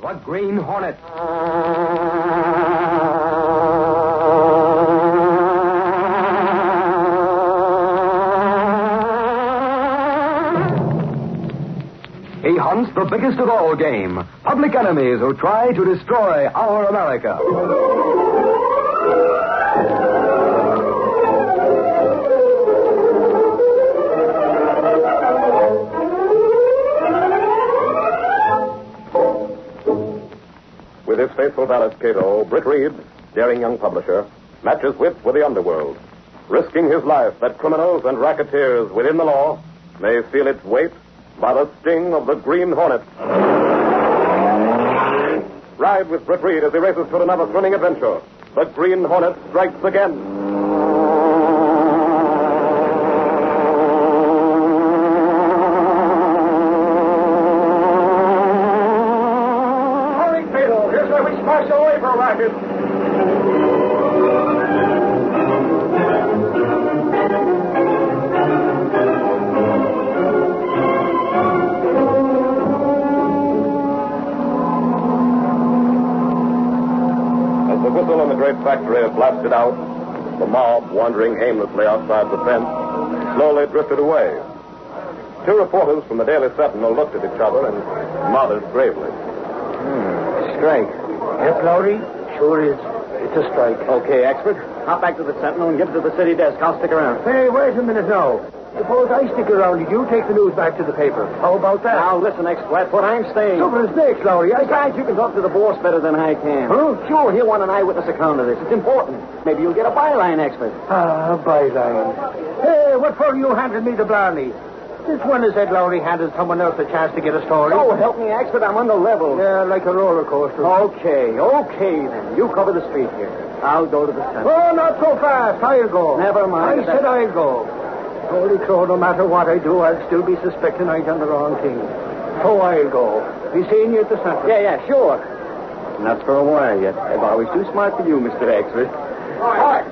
The Green Hornet. He hunts the biggest of all game, public enemies who try to destroy our America. With his faithful valet, Cato, Britt Reed, daring young publisher, matches wits with the underworld, risking his life that criminals and racketeers within the law may feel its weight by the sting of the Green Hornet. Ride with Britt Reed as he races toward another thrilling adventure. The Green Hornet strikes again. Factory had blasted out. The mob, wandering aimlessly outside the fence, slowly drifted away. Two reporters from the Daily Sentinel looked at each other and nodded gravely. Strike. Yes, Lowry? Sure is. It's a strike. Okay, expert. Hop back to the Sentinel and give it to the city desk. I'll stick around. Hey, wait a minute now. Suppose I stick around and you take the news back to the paper. How about that? Now, listen, expert. What I'm saying... Super snakes, Lowry. Besides, you can talk to the boss better than I can. Huh? Sure, he'll want an eyewitness account of this. It's important. Maybe you'll get a byline, expert. Byline. Hey, what for you handed me the Blarney? This one has said Lowry handed someone else a chance to get a story. Oh, help me, expert. I'm on the level. Yeah, like a roller coaster. Okay, then. You cover the street here. I'll go to the Sentinel. Oh, not so fast. I'll go. Never mind. I said I'll go. Holy crow, no matter what I do, I'll still be suspecting I've done the wrong thing. So I'll go. Be seeing you at the Sentinel. Yeah, sure. Not for a while yet. I'm always too smart for you, Mr. Expert. Right.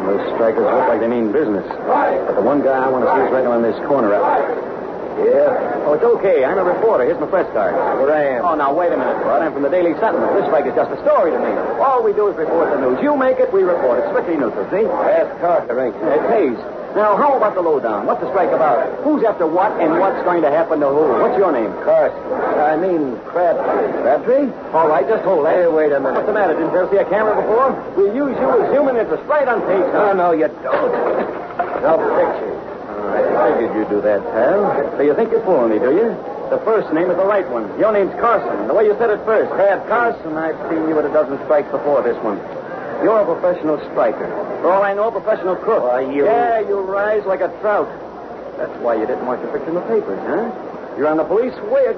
Those strikers look like they mean business. But the one guy I want to see is right on this corner. Yeah. Oh, it's okay. I'm a reporter. Here's my press card. Where I am. Oh, now, wait a minute, Bud. I'm from the Daily Sentinel. This strike is just a story to me. All we do is report the news. You make it, we report it. Strictly neutral, see? Ask Carter, ain't you? It pays. Now, how about the lowdown? What's the strike about? Who's after what and what's going to happen to who? What's your name? Carson. I mean, Crabtree. Crabtree? All right, just hold that. Hey, wait a minute. What's the matter? Didn't you ever see a camera before? We'll use you as human interest right on page. No, you don't. No picture. I figured you'd do that, pal. So you think you're fooling me, do you? The first name is the right one. Your name's Carson. The way you said it first. Carson, I've seen you at a dozen strikes before this one. You're a professional striker. For all I know, a professional crook. Yeah, you rise like a trout. That's why you didn't want your picture in the papers, huh? You're on the police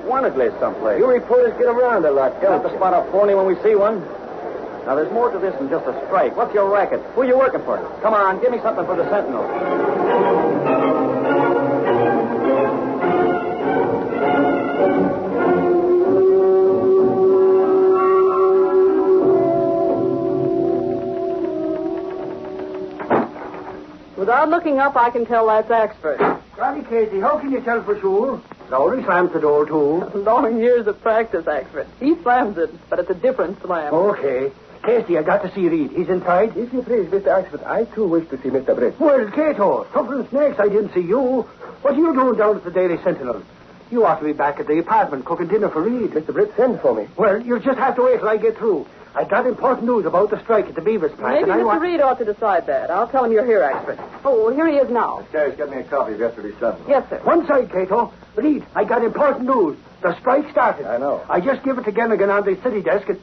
wanted list someplace. You reporters get around a lot, don't Got to spot a phony when we see one. Now, there's more to this than just a strike. What's your racket? Who are you working for? Come on, give me something for the Sentinel. Without looking up, I can tell that's expert. Golly, Casey, how can you tell for sure? Lowry slams the door, too. Long years of practice, expert. He slams it, but it's a different slam. Okay. Casey, I got to see Reed. He's inside? If you please, Mr. Expert, I too wish to see Mr. Britt. Well, Cato, suffering snakes, I didn't see you. What are you doing down at the Daily Sentinel? You ought to be back at the apartment cooking dinner for Reed. Mr. Britt sent for me. Well, you'll just have to wait till I get through. I got important news about the strike at the Beavers plant. Maybe Mr. Reed ought to decide that. I'll tell him you're here, expert. Oh, well, here he is now. This guy's got me a copy of yesterday's Sentinel. Yes, sir. One side, Cato. Reed, I got important news. The strike started. I know. I just give it to Gennigan on the city desk and...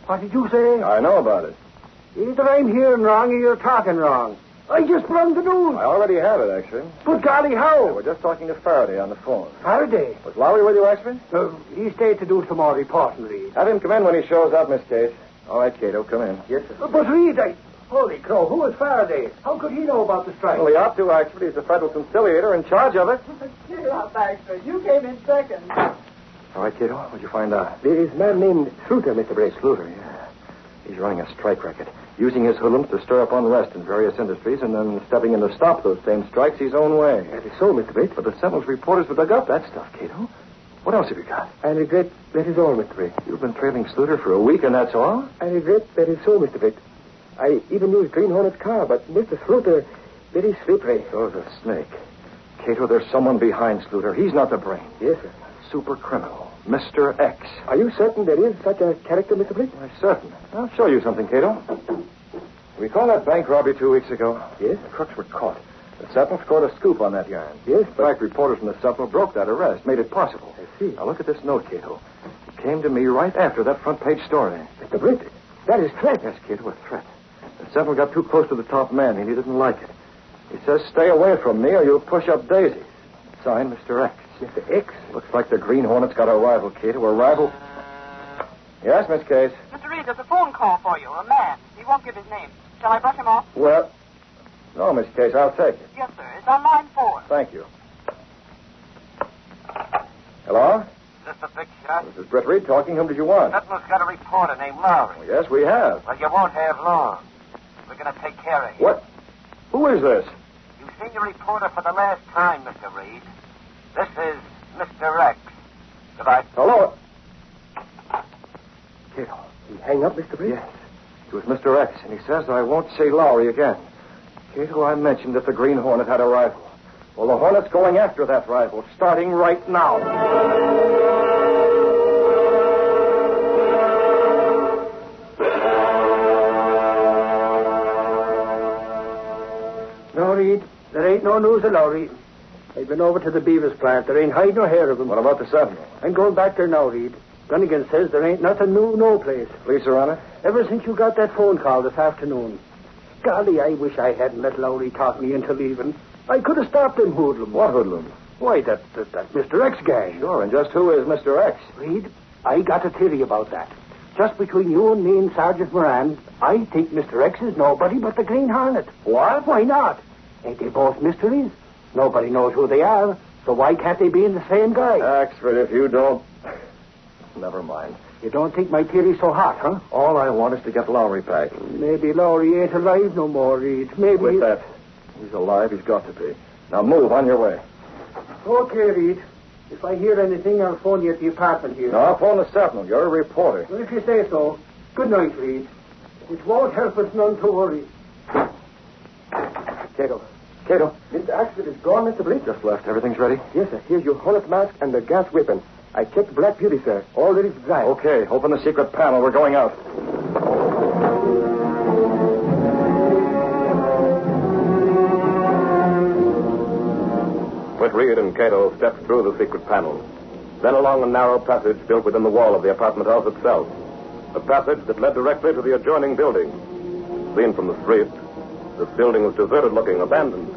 What did you say? I know about it. Either I'm hearing wrong or you're talking wrong. I just brought the news. I already have it, actually. But golly, how? We're just talking to Faraday on the phone. Faraday? Was Lowry with you, Expert? He stayed to do some more reporting, Reed. Have him come in when he shows up, Miss Case. All right, Cato, come in. Yes, sir. But Reed, Holy crow, who is Faraday? How could he know about the strike? Well, he ought to, Expert. He's the federal conciliator in charge of it. Cheer up, expert. You came in second. All right, Cato, what'd you find out? There is a man named Sluter, Mr. Brace. Sluter, yeah. He's running a strike racket, using his hoodlums to stir up unrest in various industries, and then stepping in to stop those same strikes his own way. That is so, Mr. Brace. But the Sentinel's reporters would dug up that stuff, Cato. What else have you got? I regret that is all, Mr. Britt. You've been trailing Sluter for a week, and that's all? I regret that is so, Mr. Britt. I even used Green Hornet's car, but Mr. Sluter, very slippery. Oh, the snake. Cato, there's someone behind Sluter. He's not the brain. Yes, sir. Super criminal. Mr. X. Are you certain there is such a character, Mr. Britt? I'm certain. I'll show you something, Cato. Recall that bank robbery 2 weeks ago? Yes. The crooks were caught. The Sentinel scored a scoop on that yarn. Yes, In fact, reporters from the Sentinel broke that arrest, made it possible. I see. Now, look at this note, Cato. It came to me right after that front-page story. Mr. Britt, that is threat. Yes, Cato, a threat. The Sentinel got too close to the top man, and he didn't like it. He says, stay away from me, or you'll push up daisies. Signed, Mr. X. Mr. X? Looks like the Green Hornet's got a rival, Cato. A rival... Yes, Miss Case? Mr. Reed, there's a phone call for you. A man. He won't give his name. Shall I brush him off? Well... No, Miss Case, I'll take it. Yes, sir. It's on line 4. Thank you. Hello? Is this the big shot? This is Britt Reed talking. Whom did you want? Sentinel's got a reporter named Lowry. Oh, yes, we have. Well, you won't have long. We're going to take care of you. What? Who is this? You've seen your reporter for the last time, Mr. Reed. This is Mr. X. Goodbye. Hello? Cato, you hang up, Mr. Britt? Yes. It was Mr. X, and he says I won't see Lowry again. Cato, I mentioned that the Green Hornet had a rival. Well, the Hornet's going after that rival, starting right now. No, Reed. There ain't no news of Lowry. I've been over to the Beavis plant. There ain't hide nor hair of him. What about the Sentinel? I'm going back there now, Reed. Gunnigan says there ain't nothing new, no place. Police are on it? Ever since you got that phone call this afternoon. Golly, I wish I hadn't let Lowry talk me into leaving. I could have stopped him, hoodlum. What hoodlum? Why, that Mr. X gang. Sure, and just who is Mr. X? Reed, I got a theory about that. Just between you and me and Sergeant Moran, I think Mr. X is nobody but the Green Hornet. What? Why not? Ain't they both mysteries? Nobody knows who they are, so why can't they be in the same guy? Axford, if you don't... Never mind. You don't think my theory's so hot, huh? All I want is to get Lowry back. Maybe Lowry ain't alive no more, Reed. Maybe... With that, he's alive. He's got to be. Now move on your way. Okay, Reed. If I hear anything, I'll phone you at the apartment here. No, I'll phone the Sentinel. You're a reporter. Well, if you say so. Good night, Reed. It won't help us none to worry. Cato. Mr. Axford is gone, Mr. Blake? Just left. Everything's ready? Yes, sir. Here's your Hornet mask and the gas weapon. I checked Black Beauty, sir. All ready to drive. Okay. Open the secret panel. We're going out. Britt Reed and Cato stepped through the secret panel. Then along a narrow passage built within the wall of the apartment house itself. A passage that led directly to the adjoining building. Seen from the street, this building was deserted-looking, abandoned.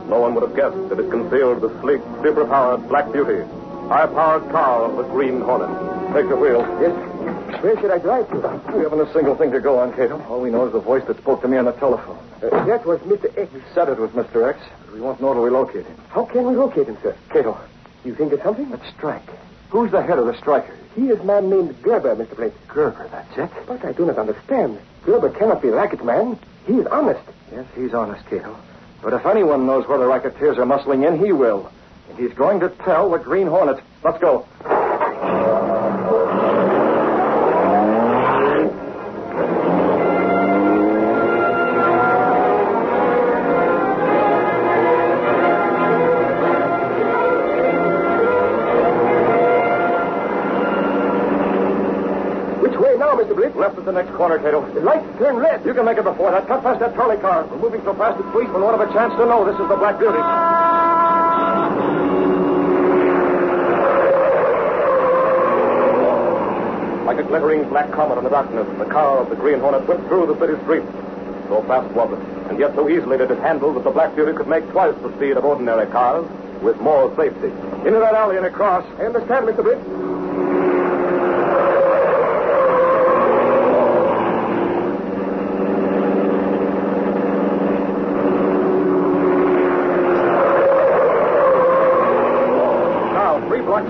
No one would have guessed that it concealed the sleek, super-powered Black Beauty, high-powered car of the Green Hornet. Take the wheel. Yes. Where should I drive to? We haven't a single thing to go on, Cato. All we know is the voice that spoke to me on the telephone. That was Mr. X. He said it was Mr. X, but we won't know till we locate him. How can we locate him, sir? Cato, You think it's something? let's strike. Who's the head of the strikers? He is a man named Gerber, Mr. Blake. Gerber, that's it. But I do not understand. Gerber cannot be racket man. He is honest. Yes, he's honest, Cato. But if anyone knows where the racketeers are muscling in, he will. And he's going to tell the Green Hornet. Let's go. Left at the next corner, Cato. The lights turn red. You can make it before that. Cut past that trolley car. We're moving so fast that policemen won't have a chance to know this is the Black Beauty. Like a glittering black comet in the darkness, the car of the Green Hornet whipped through the city streets. So fast was it, and yet so easily did it handle that the Black Beauty could make twice the speed of ordinary cars with more safety. Into that alley and across. I understand, Mr. Blake.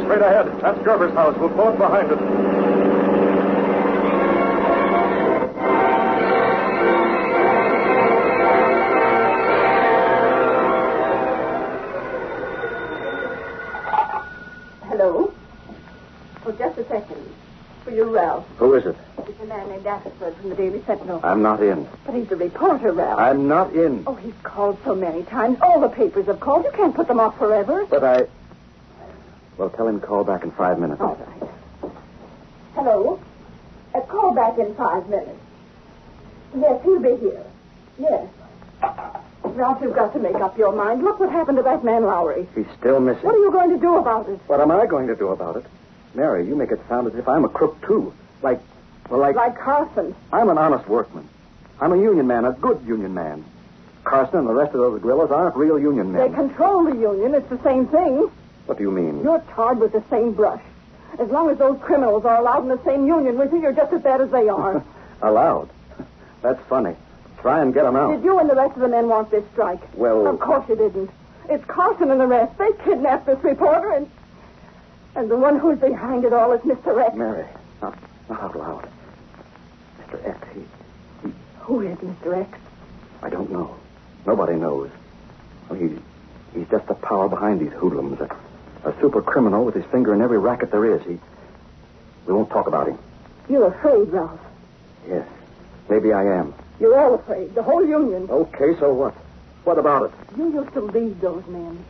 Straight ahead. That's Gerber's house. We'll both behind it. Hello? just a second. For you, Ralph. Who is it? It's a man named Atherford from the Daily Sentinel. I'm not in. But he's a reporter, Ralph. I'm not in. Oh, he's called so many times. All the papers have called. You can't put them off forever. But I... Well, tell him to call back in 5 minutes. All right. Hello? Call back in 5 minutes. Yes, he'll be here. Yes. Ralph, you've got to make up your mind. Look what happened to that man Lowry. He's still missing. What are you going to do about it? What am I going to do about it? Mary, you make it sound as if I'm a crook, too. Like... Like Carson. I'm an honest workman. I'm a union man, a good union man. Carson and the rest of those guerrillas aren't real union men. They control the union. It's the same thing. What do you mean? You're tarred with the same brush. As long as those criminals are allowed in the same union with you, you're just as bad as they are. Allowed? That's funny. Try and get them out. Did you and the rest of the men want this strike? Well... Of course you didn't. It's Carson and the rest. They kidnapped this reporter, and the one who's behind it all is Mr. X. Mary, not out loud. Mr. X, he... Who is Mr. X? I don't know. Nobody knows. Well, he's just the power behind these hoodlums. A super criminal with his finger in every racket there is. We won't talk about him. You're afraid, Ralph. Yes. Maybe I am. You're all afraid. The whole union. Okay, so what? What about it? You used to lead those men.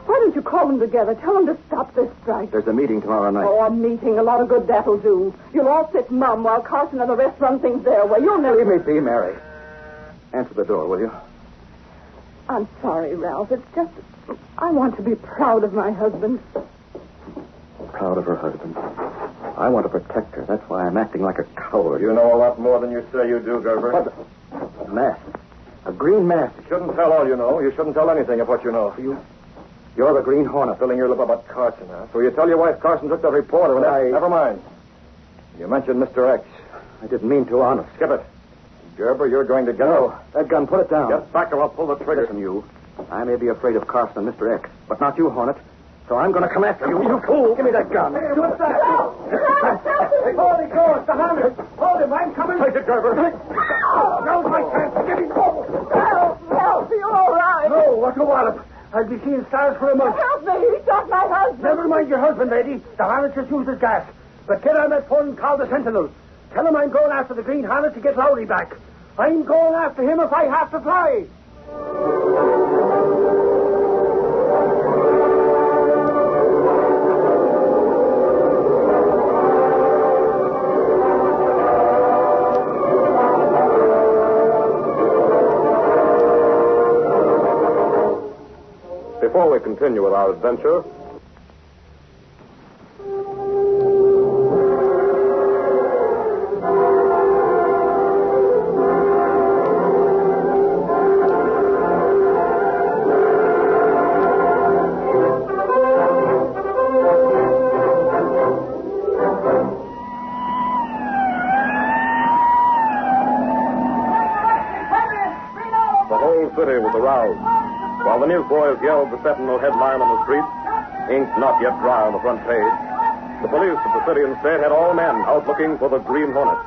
Why don't you call them together? Tell them to stop this strike. There's a meeting tomorrow night. Oh, a meeting. A lot of good that'll do. You'll all sit mum while Carson and the rest run things their way. You'll never... Leave me be, Mary. Answer the door, will you? I'm sorry, Ralph. It's just... I want to be proud of my husband. Proud of her husband. I want to protect her. That's why I'm acting like a coward. You know a lot more than you say you do, Gerber. What? A mask. A green mask. You shouldn't tell all you know. You shouldn't tell anything of what you know. You're the Green Hornet. Filling your lip about Carson, huh? So you tell your wife Carson took that reporter and Never mind. You mentioned Mr. X. I didn't mean to, honest. Skip it. Gerber, you're going to get... No, that gun, put it down. Get back or I'll pull the trigger. Listen, you. I may be afraid of Carson and Mr. X, but not you, Hornet. So I'm going to come after you. You fool. Give me that gun. Hey, what's that? Holy Ghost, the Hornet. Hold him, I'm coming. Take it, Gerber. Now's my chance to get him. Ralph, you're all right. No, what a wallop. I'll be seeing stars for a month. Help me. He shot my husband. Never mind your husband, lady. The Hornet just uses gas. But get on that phone and call the Sentinel. Tell him I'm going after the Green Hornet to get Lowry back. I'm going after him if I have to fly. Before we continue with our adventure, the whole city was aroused. While the newsboys yelled the Sentinel headline on the street, ink not yet dry on the front page, the police of the city and state had all men out looking for the Green Hornet.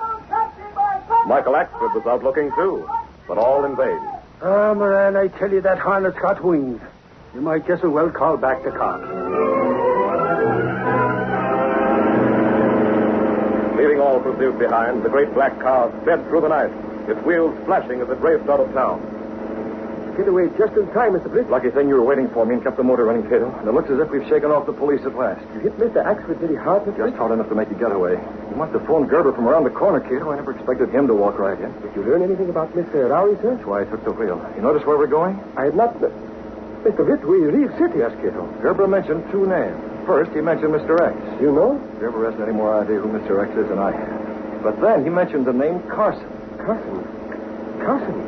Michael Axford was out looking too, but all in vain. Ah, Moran, I tell you, that Hornet's got wings. You might just as well call back the cops. Leaving all pursuit behind, the great black car sped through the night, its wheels flashing as it raced out of town. Get away just in time, Mr. Britt. Lucky thing you were waiting for me and kept the motor running, Cato. And it looks as if we've shaken off the police at last. You hit Mr. Axford pretty hard, Mr. Just hard enough to make a getaway. You must have phoned Gerber from around the corner, Cato. I never expected him to walk right in. Did you learn anything about Mr. Lowry, sir? That's why I took the wheel. You notice where we're going? I had not... Mr. Britt, we leave city. Yes, Cato. Gerber mentioned two names. First, he mentioned Mr. X. You know? Gerber hasn't any more idea who Mr. X is than I have. But then he mentioned the name Carson. Carson?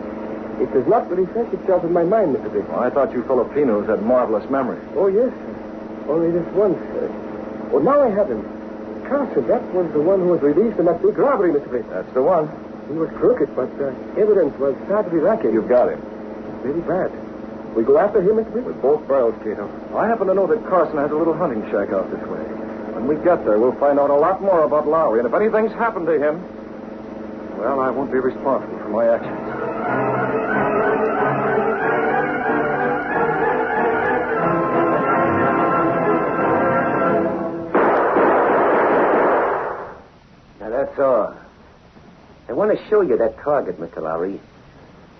It does not refresh itself in my mind, Mr. Britt. Well, I thought you Filipinos had marvelous memory. Oh, yes, sir. Only this once, sir. Oh, now I have him. Carson, that was the one who was released in that big robbery, Mr. Britt. That's the one. He was crooked, but evidence was sadly lacking. You've got him. Very bad. We go after him, Mr. Britt? With both barrels, Cato. I happen to know that Carson has a little hunting shack out this way. When we get there, we'll find out a lot more about Lowry. And if anything's happened to him, well, I won't be responsible for my actions. saw. I want to show you that target, Mr. Lowry.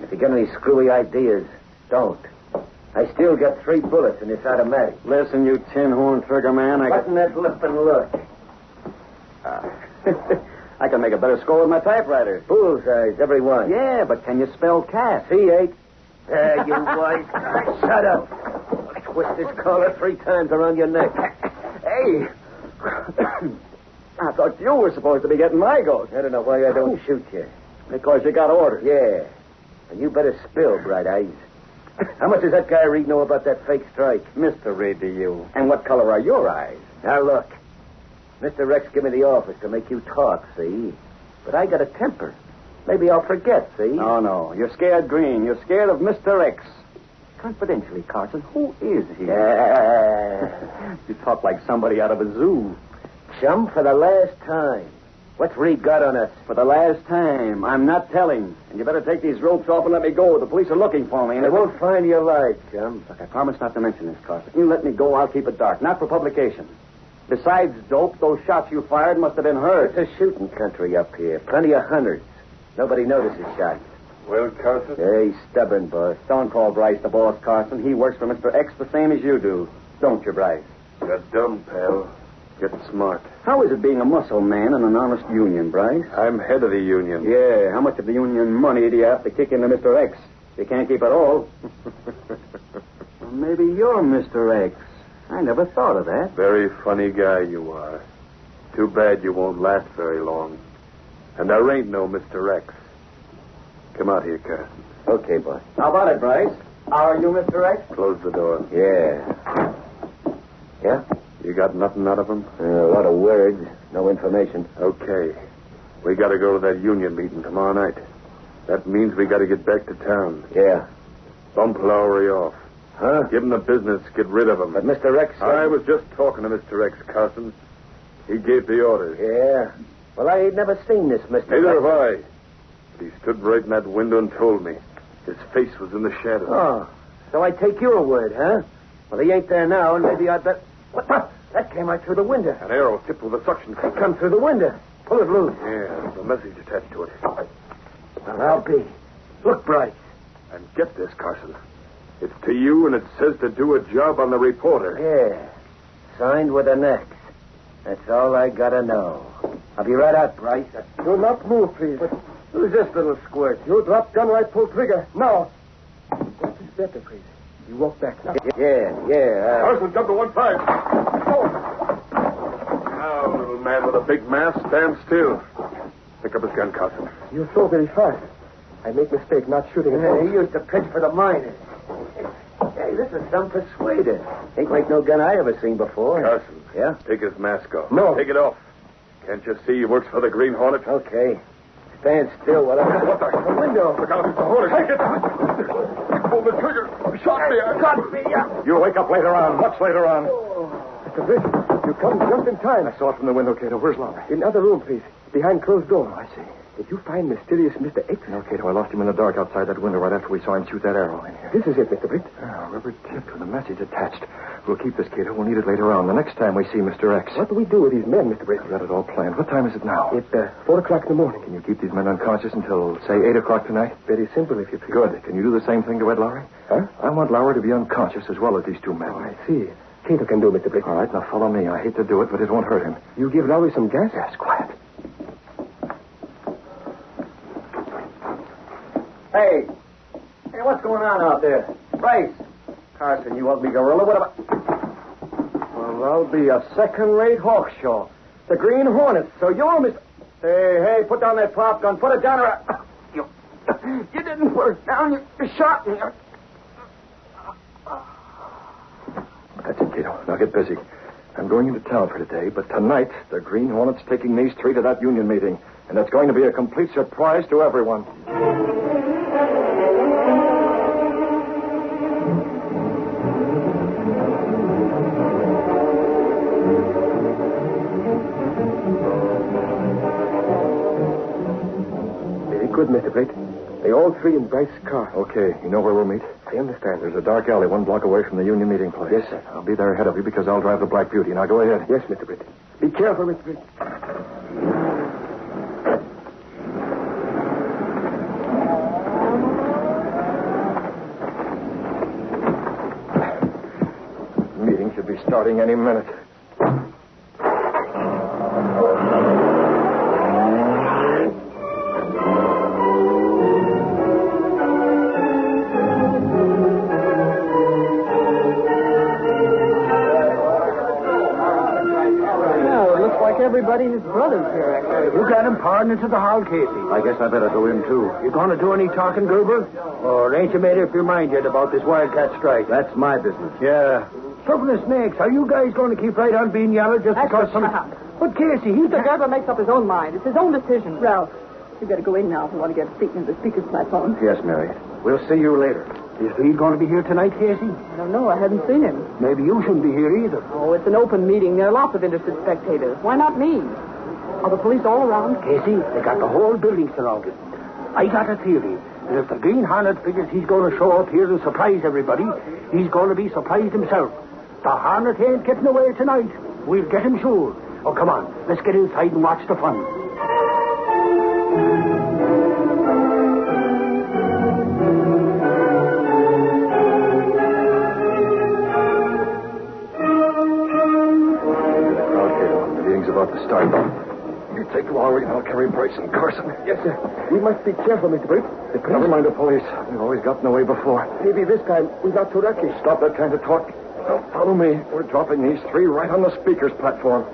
If you get any screwy ideas, don't. I still got 3 bullets in this automatic. Listen, you tin horn trigger man. Button that lip and look. I can make a better score with my typewriter. Bullseyes, every one. Yeah, but can you spell cat? C8. There, you white. Shut up. Twist this collar 3 times around your neck. Hey. I thought you were supposed to be getting my goat. I don't know why I don't shoot you. Because you got orders. Yeah. And you better spill, Bright Eyes. How much does that guy Reed know about that fake strike? Mr. Reed, to you. And what color are your eyes? Now, look. Mr. Rex gave me the office to make you talk, see? But I got a temper. Maybe I'll forget, see? Oh, no. You're scared green. You're scared of Mr. X. Confidentially, Carson, who is he? You talk like somebody out of a zoo. Chum, for the last time. What's Reed got on us? For the last time, I'm not telling. And you better take these ropes off and let me go. The police are looking for me. And They won't find you alive, Chum. Look, I promise not to mention this, Carson. You let me go, I'll keep it dark. Not for publication. Besides dope, those shots you fired must have been heard. It's a shooting country up here. Plenty of hunters. Nobody notices shots. Well, Carson? Hey, stubborn, boss. Don't call Bryce the boss, Carson. He works for Mr. X the same as you do. Don't you, Bryce? You're dumb, pal. Get smart. How is it being a muscle man in an honest union, Bryce? I'm head of the union. Yeah, how much of the union money do you have to kick into Mr. X? You can't keep it all. Well, maybe you're Mr. X. I never thought of that. Very funny guy you are. Too bad you won't last very long. And there ain't no Mr. X. Come out here, Carson. Okay, boss. How about it, Bryce? Are you Mr. X? Close the door. Yeah. Yeah? You got nothing out of him? A lot of words. No information. Okay. We got to go to that union meeting tomorrow night. That means we got to get back to town. Yeah. Bump Lowry off. Huh? Give him the business. Get rid of him. But Mr. Rex said... I was just talking to Mr. X, Carson. He gave the orders. Yeah. Well, I ain't never seen this, Mr. Neither Rex. have I. But he stood right in that window and told me. His face was in the shadow. Oh. So I take your word, huh? Well, he ain't there now, and maybe I'd bet... What the... That came right through the window. An arrow tipped with a suction cup. It come through the window. Pull it loose. Yeah, there's a message attached to it. Well, I'll be. Look, Bryce. And get this, Carson. It's to you, and it says to do a job on the reporter. Yeah. Signed with an X. That's all I gotta know. I'll be right out, Bryce. Do not move, please. But who's this little squirt? You drop gun, right, pull trigger. Now. What is better, please? You walk back now. Yeah. Carson, jump to one side. Now, little man with a big mask, stand still. Pick up his gun, Carson. You're so very fast. I make mistake not shooting at He all. used to pitch for the miners. Hey, this is some persuader. Ain't like no gun I ever seen before. Carson. Yeah? Take his mask off. No. Take it off. Can't you see he works for the Green Hornet? Okay. Stand still while I... What the window? Look out, it's the Hornet. Take it. Pull the trigger. Shot me. Got me. You wake up later on. Much later on. Mr. Britt, you come just in time. I saw it from the window, Cato. Where's Lowry? In other room, please. Behind closed door. I see. Did you find mysterious Mr. X? No, Cato, I lost him in the dark outside that window right after we saw him shoot that arrow in here. This is it, Mr. Britt. A rubber tip with a message attached. We'll keep this, Cato. We'll need it later on. The next time we see Mr. X. What do we do with these men, Mr. Britt? I've got it all planned. What time is it now? It's 4 o'clock in the morning. Can you keep these men unconscious until, say, 8 o'clock tonight? Very simple, if you please. Good. Can you do the same thing to Ed Lowry? Huh? I want Lowry to be unconscious as well as these 2 men. Oh, I see. Cato can do, Mr. Britt. All right, now follow me. I hate to do it, but it won't hurt him. You give Lowry some gas? Yes, quiet. Hey, what's going on out there? Bryce. Carson, you ugly gorilla. What about... Well, I'll be a second-rate hawkshaw. The Green Hornet. So you're Mr... Hey, put down that prop gun. Put it down or... You didn't put it down. You shot me. That's it, Cato. Now get busy. I'm going into town for today, but tonight the Green Hornet's taking these 3 to that union meeting, and it's going to be a complete surprise to everyone. Very good, Mr. Britt. They all 3 in Bryce's car. Okay, you know where we'll meet? I understand. There's a dark alley 1 block away from the union meeting place. Yes, sir. I'll be there ahead of you because I'll drive the Black Beauty. Now go ahead. Yes, Mr. Britt. Be careful, Mr. Britt. be starting any minute. Everybody and his brothers here, actually. You got him pardoned into the hall, Casey. I guess I better go in, too. You going to do any talking, Gerber? Or ain't you made up your mind yet about this wildcat strike? That's my business. Yeah. Trouble the snakes. Are you guys going to keep right on being yellow just because some... But, Casey, he's Mr. Gerber makes up his own mind. It's his own decision. Ralph, you better go in now if you want to get speaking to the speaker's platform. Yes, Mary. We'll see you later. Is Reed going to be here tonight, Casey? I don't know. I haven't seen him. Maybe you shouldn't be here either. Oh, it's an open meeting. There are lots of interested spectators. Why not me? Are the police all around? Casey, they got the whole building surrounded. I got a theory that if the Green Hornet figures he's going to show up here and surprise everybody, he's going to be surprised himself. The Hornet ain't getting away tonight. We'll get him sure. Oh, come on. Let's get inside and watch the fun. About to start. You take Lowry and I'll carry Bryce and Carson. Yes, sir. We must be careful, Mr. Briggs. Never mind the police. We've always gotten away before. Maybe this time we're not too lucky. Stop that kind of talk. Now, follow me. We're dropping these three right on the speaker's platform.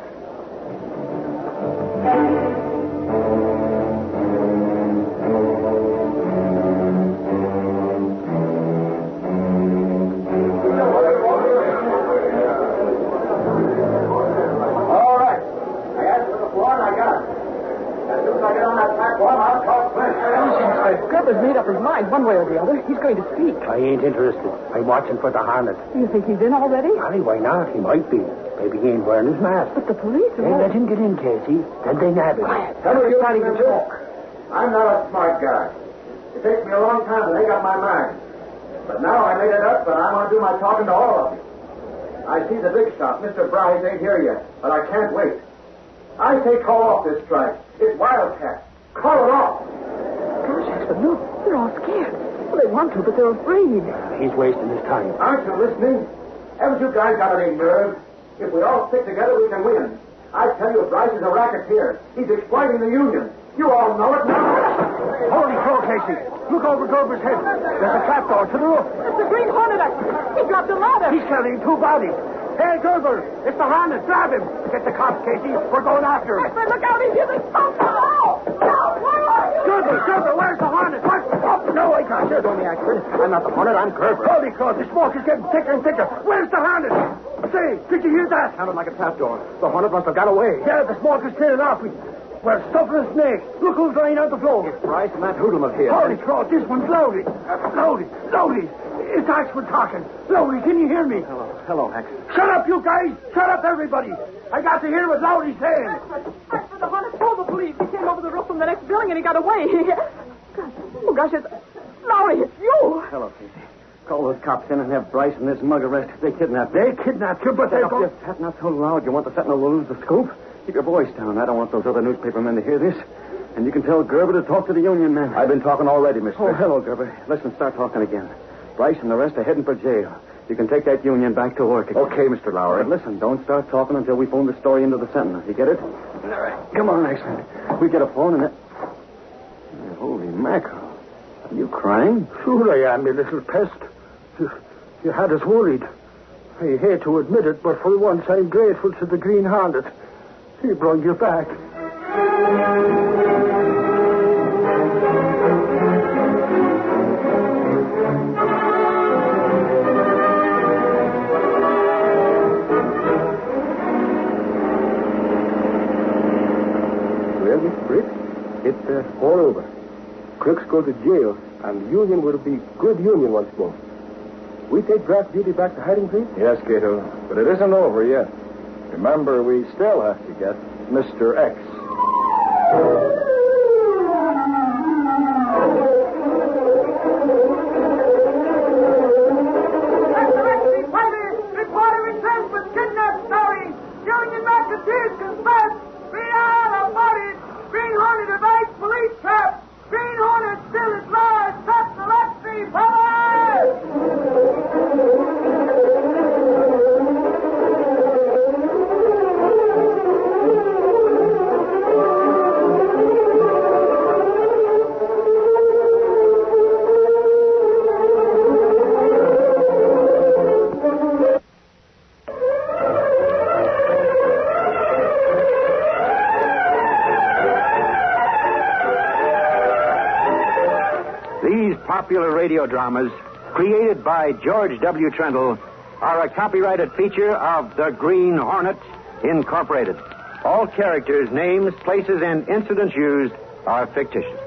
Gerber's made up his mind one way or the other. He's going to speak. I ain't interested. I'm watching for the Hornet. Do you think he's in already? Molly, why not? He might be. Maybe he ain't wearing his mask. But the police are... They let him get in, Casey. Then they nab him. Tell you starting to talk. I'm not a smart guy. It takes me a long time to make up my mind. But now I made it up, and I'm going to do my talking to all of you. I see the big shot. Mr. Bryce ain't here yet, but I can't wait. I say call off this strike. It's wildcat. Call it off. Gosh, Axel, look. They're all scared. Well, they want to, but they're afraid. He's wasting his time. Aren't you listening? Haven't you guys got any nerve? If we all stick together, we can win. I tell you, Bryce is a racketeer. He's exploiting the union. You all know it now. Holy crow, Casey. Look over Gerber's head. There's a trapdoor to the roof. It's the Green Hornet. He dropped a ladder. He's carrying two bodies. Hey, Gerber, it's the Hornet. Grab him. Get the cops, Casey. We're going after him. Axel, look out. He's using pump. No! Where are you? Gerber, where's the Hornet? What? Oh, no, I can't. You're doing the accident. I'm not the Hornet. I'm Gerber. Holy crow, the smoke is getting thicker and thicker. Where's the Hornet? Say, did you hear that? Sounded like a trapdoor. The Hornet must have got away. Yeah, the smoke is clearing off. We're stuffing a snake. Look who's lying on the floor. It's Bryce and that hoodlum here. Holy crow, this one's Lowry. Lowry. It's Axel talking. Lowry, can you hear me? Hello, Axel. Shut up, you guys. Shut up, everybody. I got to hear what Lowry's saying. Axel, the Hornet told the police. He came over the roof from the next building and he got away. Oh, gosh, it's... Lowry, it's you. Hello, Casey. Call those cops in and have Bryce and this mug arrested. They kidnapped you. They kidnapped you, but they're going... That's not so loud. You want the Sentinel to lose the scoop? Keep your voice down. I don't want those other newspaper men to hear this. And you can tell Gerber to talk to the union men. I've been talking already, mister. Oh, hello, Gerber. Listen, start talking again. Bryce and the rest are heading for jail. You can take that union back to work again. Okay, Mr. Lowry. But listen, don't start talking until we phone the story into the Sentinel. You get it? All right. Come on, Axel. We get a phone and that... Holy mackerel. Are you crying? Sure I am, you little pest. You had us worried. I hate to admit it, but for once I'm grateful to the Green Hornet. He brought you back. Well, Mr. Britt, it's all over. Crooks go to jail, and the union will be good union once more. We take draft duty back to hiding place? Yes, Cato, but it isn't over yet. Remember, we still have to get Mr. X. Excellency, fighters, reporter returns with kidnapped story. Union racketeers confess. Free out bodies. Green Hornet evades police trap. Green Hornet still is large. Stop the Lexi, power! popular radio dramas created by George W. Trendle are a copyrighted feature of the Green Hornet, Incorporated. All characters, names, places, and incidents used are fictitious.